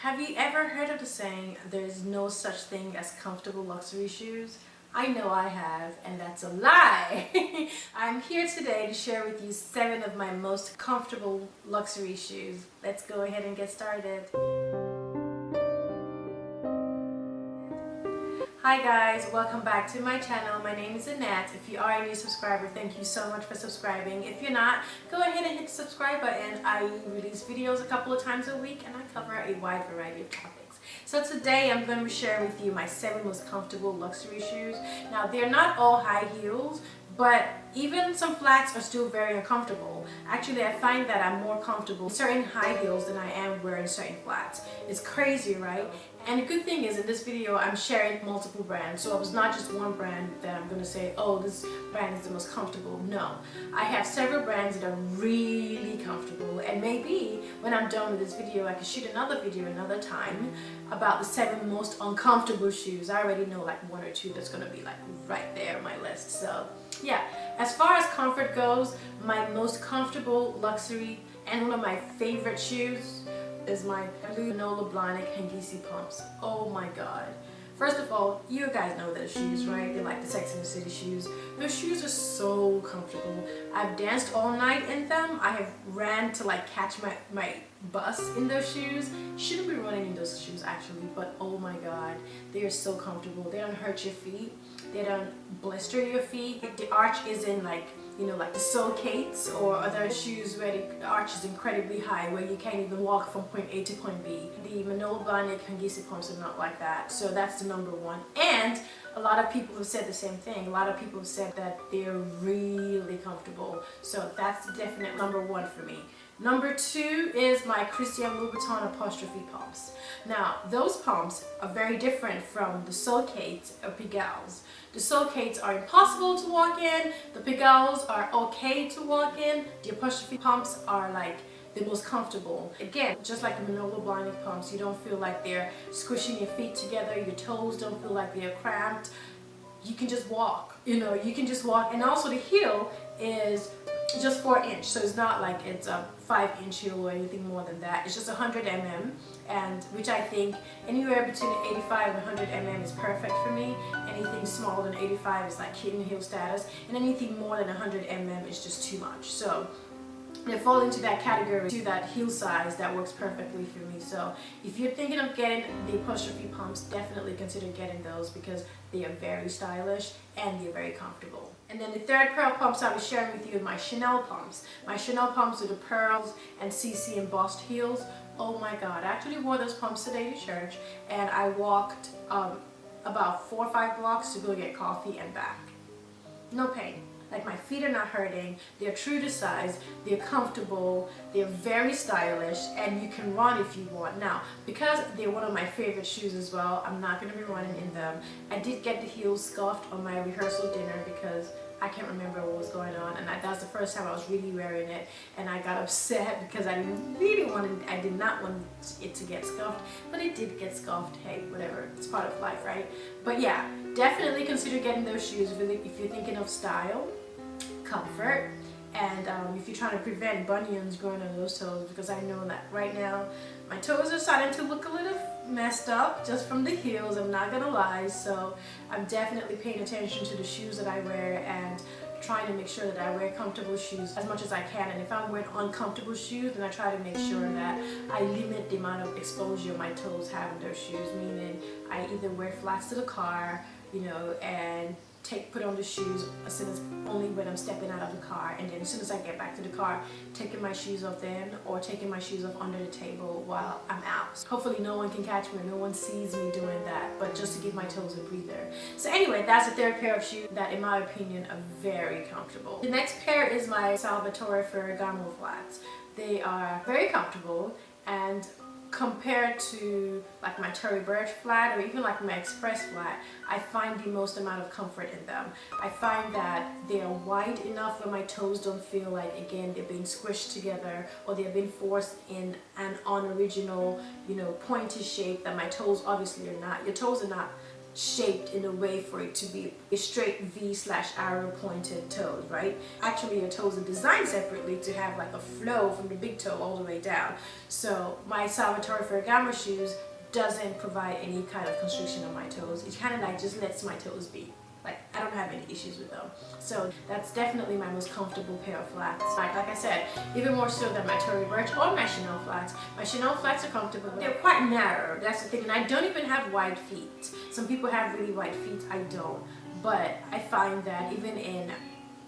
Have you ever heard of the saying, there's no such thing as comfortable luxury shoes? I know I have, and that's a lie. I'm here today to share with you 7 of my most comfortable luxury shoes. Let's go ahead and get started. Hi guys, welcome back to my channel. My name is Annette. If you are a new subscriber, thank you so much for subscribing. If you're not, go ahead and hit the subscribe button. I release videos a couple of times a week and I cover a wide variety of topics. So today I'm going to be sharing with you my 7 most comfortable luxury shoes. Now they're not all high heels, but even some flats are still very uncomfortable. Actually, I find that I'm more comfortable in certain high heels than I am wearing certain flats. It's crazy, right? And the good thing is in this video I'm sharing multiple brands, so it was not just one brand that I'm going to say, oh, this brand is the most comfortable. No, I have several brands that are really comfortable, and maybe when I'm done with this video I can shoot another video another time about the 7 most uncomfortable shoes. I already know like 1 or 2 that's going to be like right there on my list. So yeah, as far as comfort goes, my most comfortable luxury and one of my favorite shoes is my Manolo Blahnik pumps. Oh my god. First of all, you guys know those shoes, right? They're like the Sex and the City shoes. Those shoes are so comfortable. I've danced all night in them. I have ran to like catch my bus in those shoes. Shouldn't be running in those shoes actually, but oh my god, they are so comfortable. They don't hurt your feet. They don't blister your feet. The arch isn't like, you know, like the Sole-Cates or other shoes where the arch is incredibly high where you can't even walk from point A to point B. The Manolo Blahnik pumps are not like that, so that's the number 1. And a lot of people have said the same thing. A lot of people have said that they're really comfortable, so that's definitely number 1 for me. Number 2 is my Louboutin apostrophe pumps. Now, those pumps are very different from the Sole-Cates or Pigalles. The Sole-Cates are impossible to walk in, the Pigalles are okay to walk in, the apostrophe pumps are like the most comfortable. Again, just like the Manolo Blahnik pumps, you don't feel like they're squishing your feet together, your toes don't feel like they're cramped. You can just walk, you can just walk. And also the heel is just 4 inch, so it's not like it's a 5-inch heel or anything more than that. It's just 100 mm, and which I think anywhere between 85 and 100 mm is perfect for me. Anything smaller than 85 is like kitten heel status, and anything more than 100 mm is just too much. So they fall into that category, to that heel size that works perfectly for me. So if you're thinking of getting the apostrophe pumps, definitely consider getting those because they are very stylish and they're very comfortable. And then the third pair of pumps I'll be sharing with you are my Chanel pumps. My Chanel pumps with the pearls and CC embossed heels. Oh my god, I actually wore those pumps today to church, and I walked about 4 or 5 blocks to go get coffee and back. No pain. Like, my feet are not hurting, they're true to size, they're comfortable, they're very stylish, and you can run if you want. Now, because they're one of my favorite shoes as well, I'm not going to be running in them. I did get the heels scuffed on my rehearsal dinner because I can't remember what was going on, and that was the first time I was really wearing it, and I got upset because I did not want it to get scuffed, but it did get scuffed. Hey, whatever, it's part of life, right? But yeah, definitely consider getting those shoes if you're thinking of style, comfort, and if you're trying to prevent bunions growing on those toes, because I know that right now my toes are starting to look a little messed up just from the heels, I'm not gonna lie. So I'm definitely paying attention to the shoes that I wear and trying to make sure that I wear comfortable shoes as much as I can. And if I'm wearing uncomfortable shoes, then I try to make sure that I limit the amount of exposure my toes have in those shoes, meaning I either wear flats to the car, and put on the shoes as soon as only when I'm stepping out of the car, and then as soon as I get back to the car, taking my shoes off then, or taking my shoes off under the table while I'm out. Hopefully no one can catch me or no one sees me doing that, but just to give my toes a breather. So anyway, that's the third pair of shoes that in my opinion are very comfortable. The next pair is my Salvatore Ferragamo flats. They are very comfortable, and compared to like my Terry Birch flat or even like my Express flat, I find the most amount of comfort in them. I find that they are wide enough where my toes don't feel like, again, they're being squished together or they're being forced in an unoriginal, pointy shape that my toes obviously are not. Your toes are not shaped in a way for it to be a straight V/arrow pointed toes, right? Actually, your toes are designed separately to have like a flow from the big toe all the way down. So my Salvatore Ferragamo shoes doesn't provide any kind of constriction on my toes. It kind of like just lets my toes be. Like, I don't have any issues with them. So that's definitely my most comfortable pair of flats. Like I said, even more so than my Tory Burch or my Chanel flats. My Chanel flats are comfortable, but they're quite narrow. That's the thing. And I don't even have wide feet. Some people have really wide feet. I don't. But I find that even in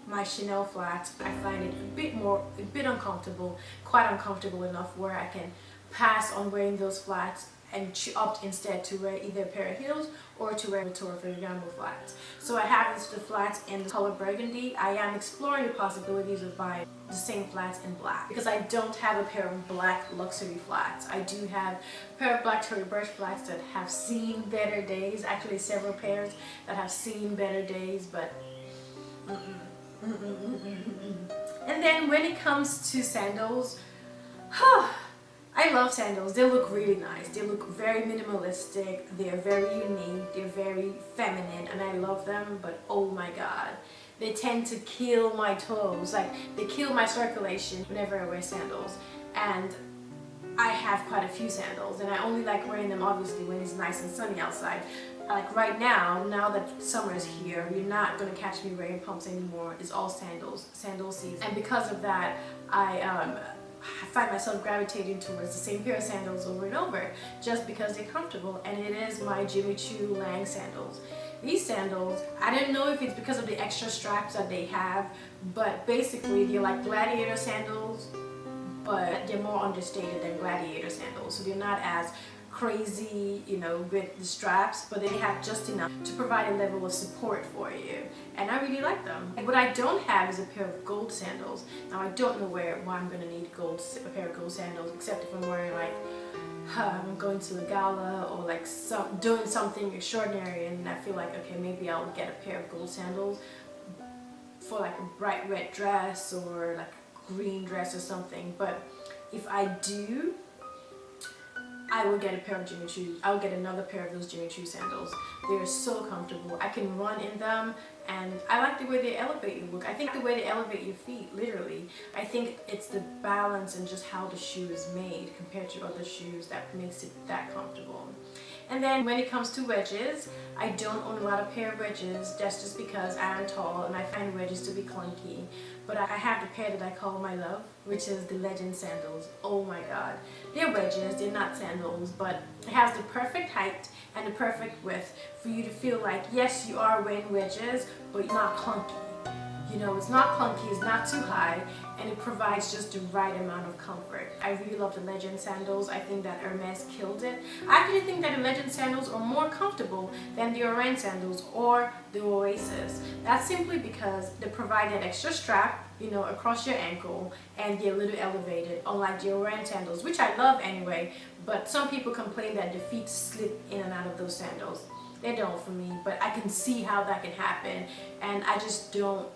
my Chanel flats, I find it a bit uncomfortable, quite uncomfortable enough where I can pass on wearing those flats and opt instead to wear either a pair of heels or to wear Salvatore Ferragamo flats. So I have the flats in the color burgundy. I am exploring the possibilities of buying the same flats in black because I don't have a pair of black luxury flats. I do have a pair of black Tory Burch flats that have seen better days, actually several pairs that have seen better days, but And then when it comes to sandals, I love sandals. They look really nice. They look very minimalistic. They're very unique. They're very feminine and I love them, but oh my god. They tend to kill my toes. Like, they kill my circulation whenever I wear sandals. And I have quite a few sandals and I only like wearing them obviously when it's nice and sunny outside. Like right now that summer is here, you're not going to catch me wearing pumps anymore. It's all sandal season. And because of that, I find myself gravitating towards the same pair of sandals over and over just because they're comfortable, and it is my Jimmy Choo Lang sandals. These sandals, I don't know if it's because of the extra straps that they have, but basically they're like gladiator sandals, but they're more understated than gladiator sandals, so they're not as crazy, you know, with the straps, but they have just enough to provide a level of support for you, and I really like them. What I don't have is a pair of gold sandals. Now I don't know why I'm gonna need a pair of gold sandals, except if I'm wearing like I'm going to a gala or like doing something extraordinary, and I feel like, okay, maybe I'll get a pair of gold sandals for like a bright red dress or like a green dress or something. But if I do, I will get a pair of Jimmy Choo. I'll get another pair of those Jimmy Choo sandals. They're so comfortable. I can run in them, and I like the way they elevate your look. I think the way they elevate your feet, literally. I think it's the balance and just how the shoe is made compared to other shoes that makes it that comfortable. And then when it comes to wedges, I don't own a lot of pair of wedges. That's just because I'm tall and I find wedges to be clunky. But I have the pair that I call my love, which is the Legend sandals. Oh my god. They're wedges, they're not sandals, but it has the perfect height and the perfect width for you to feel like, yes, you are wearing wedges, but it's not clunky. You know, it's not clunky, it's not too high, and it provides just the right amount of comfort. I really love the Legend sandals. I think that Hermes killed it. I actually think that the Legend sandals are more comfortable than the Oran sandals or the Oasis. That's simply because they provide that extra strap, you know, across your ankle, and they're a little elevated, unlike the Oran sandals, which I love anyway, but some people complain that their feet slip in and out of those sandals. They don't for me, but I can see how that can happen, and I just don't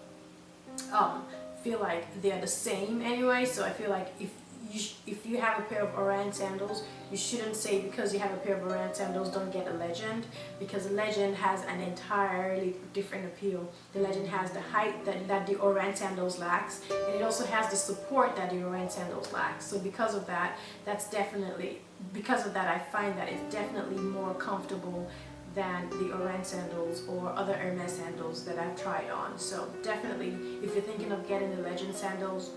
feel like they're the same anyway. So I feel like if you have a pair of Oran sandals, you shouldn't say because you have a pair of Oran sandals don't get a Legend, because the Legend has an entirely different appeal. The Legend has the height that the Oran sandals lacks, and it also has the support that the Oran sandals lacks. So because of that, I find that it's definitely more comfortable than the Oran sandals or other Hermes sandals that I've tried on. So definitely, if you're thinking of getting the Legend sandals,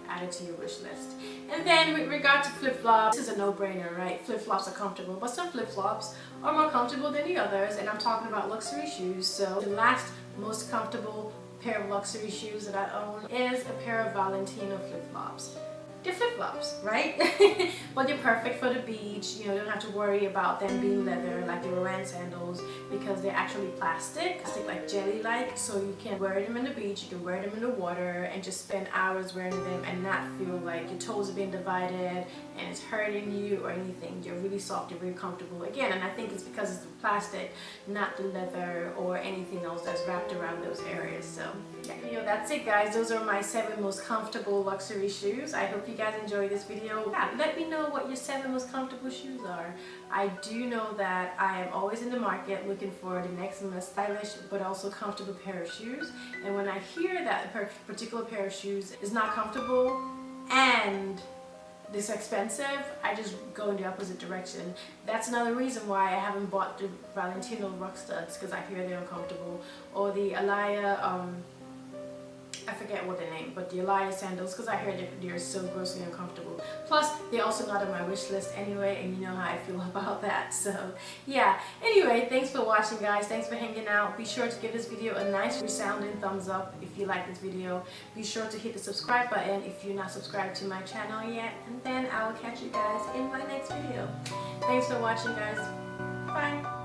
add it to your wish list. And then with regard to flip-flops, this is a no-brainer, right? Flip-flops are comfortable, but some flip-flops are more comfortable than the others, and I'm talking about luxury shoes. So the last most comfortable pair of luxury shoes that I own is a pair of Valentino flip-flops. They're flip-flops, right? But they're perfect for the beach. You know, you don't have to worry about them being leather like the Oran sandals, because they're actually plastic like jelly-like, so you can wear them in the beach, you can wear them in the water, and just spend hours wearing them and not feel like your toes are being divided and it's hurting you or anything. They're really soft, they're really comfortable. Again, and I think it's because it's the plastic, not the leather or anything else that's wrapped around those areas. So yeah, you know, that's it guys. Those are my 7 most comfortable luxury shoes. I hope you you guys enjoyed this video. Yeah, let me know what your 7 most comfortable shoes are. I do know that I am always in the market looking for the next most stylish but also comfortable pair of shoes. And when I hear that a particular pair of shoes is not comfortable and this expensive, I just go in the opposite direction. That's another reason why I haven't bought the Valentino Rock Studs, because I hear they're uncomfortable, or the Alaya, I forget what the name, but the Alaya sandals, because I hear they're so grossly uncomfortable. Plus, they're also not on my wish list anyway, and you know how I feel about that. So, yeah. Anyway, thanks for watching, guys. Thanks for hanging out. Be sure to give this video a nice resounding thumbs up if you like this video. Be sure to hit the subscribe button if you're not subscribed to my channel yet, and then I will catch you guys in my next video. Thanks for watching, guys. Bye.